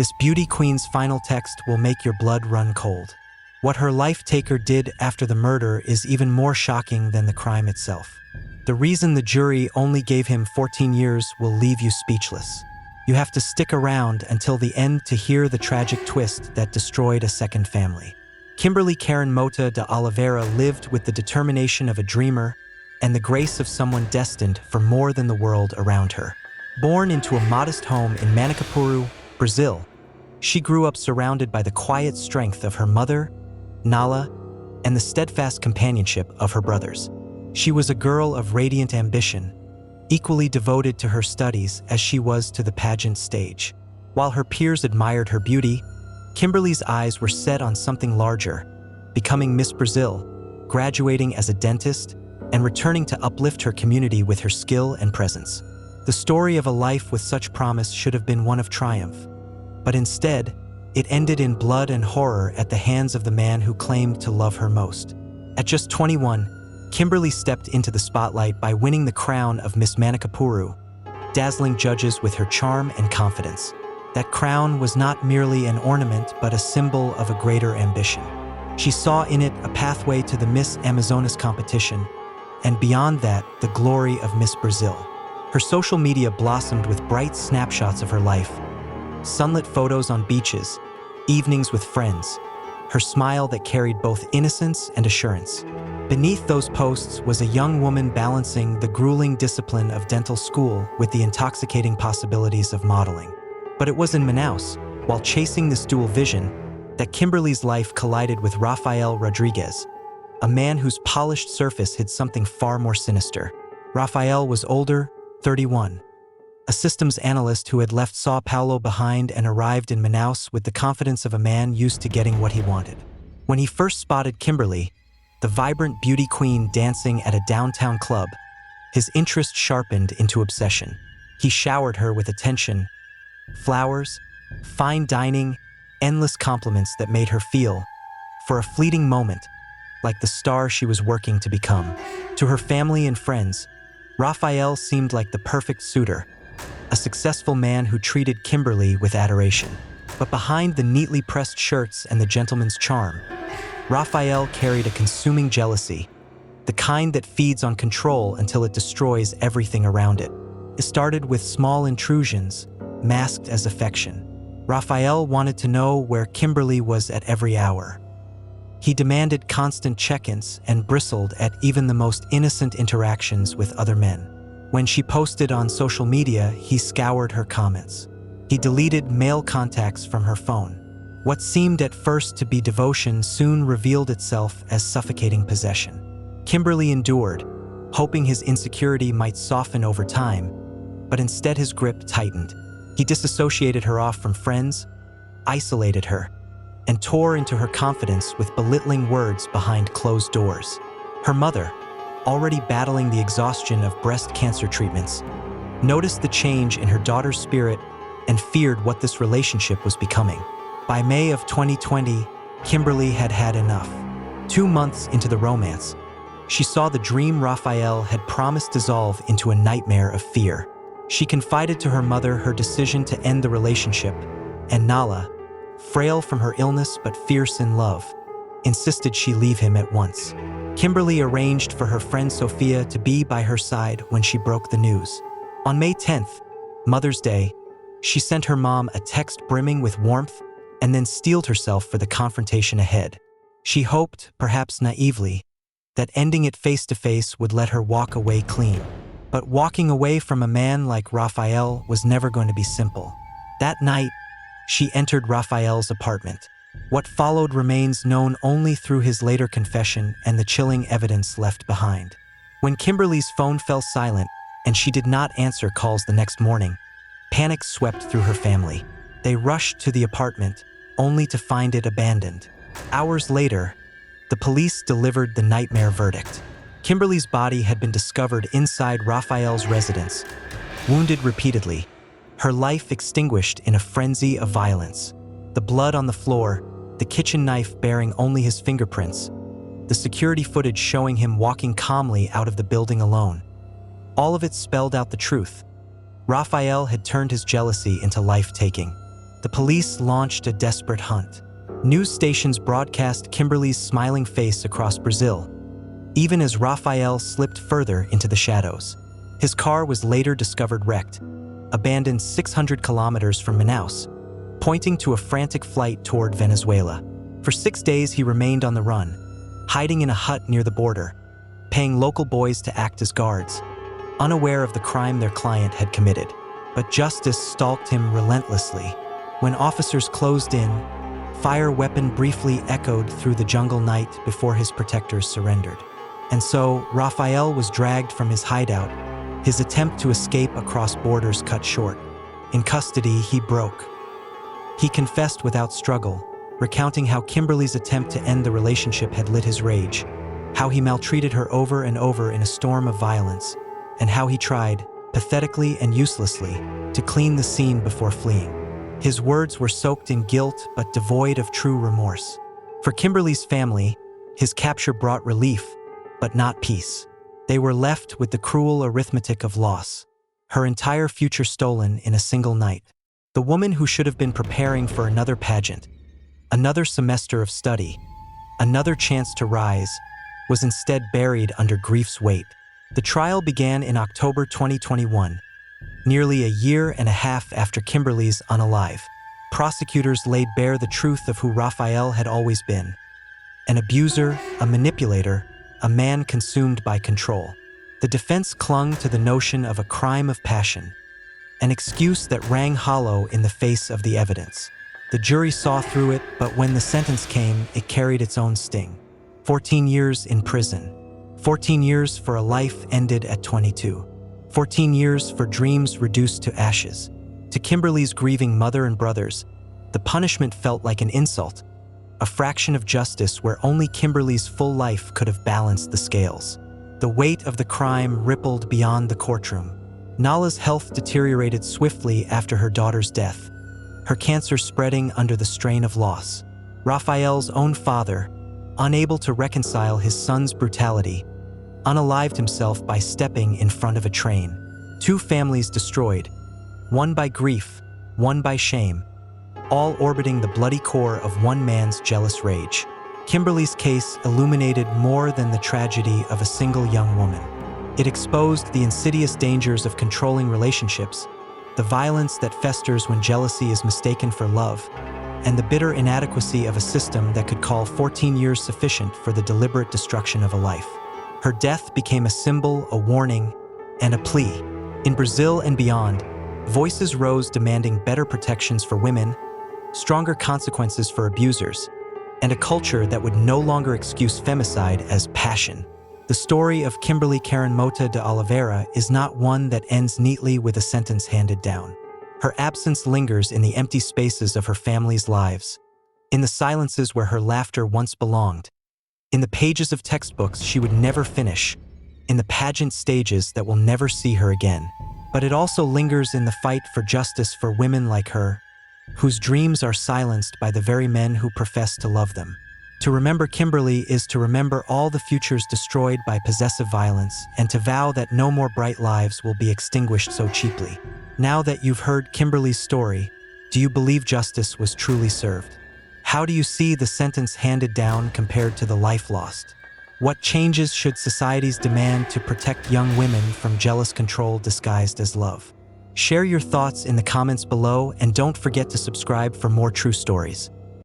This beauty queen's final text will make your blood run cold. What her life taker did after the murder is even more shocking than the crime itself. The reason the jury only gave him 14 years will leave you speechless. You have to stick around until the end to hear the tragic twist that destroyed a second family. Kimberly Karen Mota de Oliveira lived with the determination of a dreamer and the grace of someone destined for more than the world around her. Born into a modest home in Manacapuru, Brazil, she grew up surrounded by the quiet strength of her mother, Nala, and the steadfast companionship of her brothers. She was a girl of radiant ambition, equally devoted to her studies as she was to the pageant stage. While her peers admired her beauty, Kimberly's eyes were set on something larger, becoming Miss Brazil, graduating as a dentist, and returning to uplift her community with her skill and presence. The story of a life with such promise should have been one of triumph, but instead, it ended in blood and horror at the hands of the man who claimed to love her most. At just 21, Kimberly stepped into the spotlight by winning the crown of Miss Manacapuru, dazzling judges with her charm and confidence. That crown was not merely an ornament, but a symbol of a greater ambition. She saw in it a pathway to the Miss Amazonas competition, and beyond that, the glory of Miss Brazil. Her social media blossomed with bright snapshots of her life, sunlit photos on beaches, evenings with friends, her smile that carried both innocence and assurance. Beneath those posts was a young woman balancing the grueling discipline of dental school with the intoxicating possibilities of modeling. But it was in Manaus, while chasing this dual vision, that Kimberly's life collided with Rafael Rodriguez, a man whose polished surface hid something far more sinister. Rafael was older, 31, a systems analyst who had left São Paulo behind and arrived in Manaus with the confidence of a man used to getting what he wanted. When he first spotted Kimberly, the vibrant beauty queen dancing at a downtown club, his interest sharpened into obsession. He showered her with attention, flowers, fine dining, endless compliments that made her feel, for a fleeting moment, like the star she was working to become. To her family and friends, Rafael seemed like the perfect suitor, a successful man who treated Kimberly with adoration. But behind the neatly pressed shirts and the gentleman's charm, Rafael carried a consuming jealousy, the kind that feeds on control until it destroys everything around it. It started with small intrusions, masked as affection. Rafael wanted to know where Kimberly was at every hour. He demanded constant check-ins and bristled at even the most innocent interactions with other men. When she posted on social media, he scoured her comments. He deleted male contacts from her phone. What seemed at first to be devotion soon revealed itself as suffocating possession. Kimberly endured, hoping his insecurity might soften over time, but instead his grip tightened. He disassociated her off from friends, isolated her, and tore into her confidence with belittling words behind closed doors. Her mother, already battling the exhaustion of breast cancer treatments, noticed the change in her daughter's spirit and feared what this relationship was becoming. By May of 2020, Kimberly had had enough. 2 months into the romance, she saw the dream Rafael had promised dissolve into a nightmare of fear. She confided to her mother her decision to end the relationship, and Nala, frail from her illness but fierce in love, insisted she leave him at once. Kimberly arranged for her friend Sophia to be by her side when she broke the news. On May 10th, Mother's Day, she sent her mom a text brimming with warmth and then steeled herself for the confrontation ahead. She hoped, perhaps naively, that ending it face-to-face would let her walk away clean. But walking away from a man like Rafael was never going to be simple. That night, she entered Rafael's apartment. What followed remains known only through his later confession and the chilling evidence left behind. When Kimberly's phone fell silent and she did not answer calls the next morning, panic swept through her family. They rushed to the apartment, only to find it abandoned. Hours later, the police delivered the nightmare verdict. Kimberly's body had been discovered inside Rafael's residence, wounded repeatedly, her life extinguished in a frenzy of violence. The blood on the floor, the kitchen knife bearing only his fingerprints, the security footage showing him walking calmly out of the building alone. All of it spelled out the truth. Rafael had turned his jealousy into life-taking. the police launched a desperate hunt. News stations broadcast Kimberly's smiling face across Brazil, even as Rafael slipped further into the shadows. His car was later discovered wrecked, abandoned 600 kilometers from Manaus, pointing to a frantic flight toward Venezuela. For 6 days he remained on the run, hiding in a hut near the border, paying local boys to act as guards, unaware of the crime their client had committed. But justice stalked him relentlessly. When officers closed in, fire weapon briefly echoed through the jungle night before his protectors surrendered. And so, Rafael was dragged from his hideout, his attempt to escape across borders cut short. In custody, he broke. He confessed without struggle, recounting how Kimberly's attempt to end the relationship had lit his rage, how he maltreated her over and over in a storm of violence, and how he tried, pathetically and uselessly, to clean the scene before fleeing. His words were soaked in guilt but devoid of true remorse. For Kimberly's family, his capture brought relief, but not peace. They were left with the cruel arithmetic of loss, her entire future stolen in a single night. The woman who should have been preparing for another pageant, another semester of study, another chance to rise, was instead buried under grief's weight. The trial began in October 2021, nearly a year and a half after Kimberly's unalive. Prosecutors laid bare the truth of who Rafael had always been: an abuser, a manipulator, a man consumed by control. The defense clung to the notion of a crime of passion, an excuse that rang hollow in the face of the evidence. The jury saw through it, but when the sentence came, it carried its own sting. 14 years in prison. 14 years for a life ended at 22. 14 years for dreams reduced to ashes. To Kimberly's grieving mother and brothers, the punishment felt like an insult, a fraction of justice where only Kimberly's full life could have balanced the scales. The weight of the crime rippled beyond the courtroom. Nala's health deteriorated swiftly after her daughter's death, her cancer spreading under the strain of loss. Rafael's own father, unable to reconcile his son's brutality, unalived himself by stepping in front of a train. 2 families destroyed, one by grief, one by shame, all orbiting the bloody core of one man's jealous rage. Kimberly's case illuminated more than the tragedy of a single young woman. It exposed the insidious dangers of controlling relationships, the violence that festers when jealousy is mistaken for love, and the bitter inadequacy of a system that could call 14 years sufficient for the deliberate destruction of a life. Her death became a symbol, a warning, and a plea. In Brazil and beyond, voices rose demanding better protections for women, stronger consequences for abusers, and a culture that would no longer excuse femicide as passion. The story of Kimberly Mota de Oliveira is not one that ends neatly with a sentence handed down. Her absence lingers in the empty spaces of her family's lives, in the silences where her laughter once belonged, in the pages of textbooks she would never finish, in the pageant stages that will never see her again. But it also lingers in the fight for justice for women like her, whose dreams are silenced by the very men who profess to love them. To remember Kimberly is to remember all the futures destroyed by possessive violence and to vow that no more bright lives will be extinguished so cheaply. Now that you've heard Kimberly's story, do you believe justice was truly served? How do you see the sentence handed down compared to the life lost? What changes should societies demand to protect young women from jealous control disguised as love? Share your thoughts in the comments below and don't forget to subscribe for more true stories.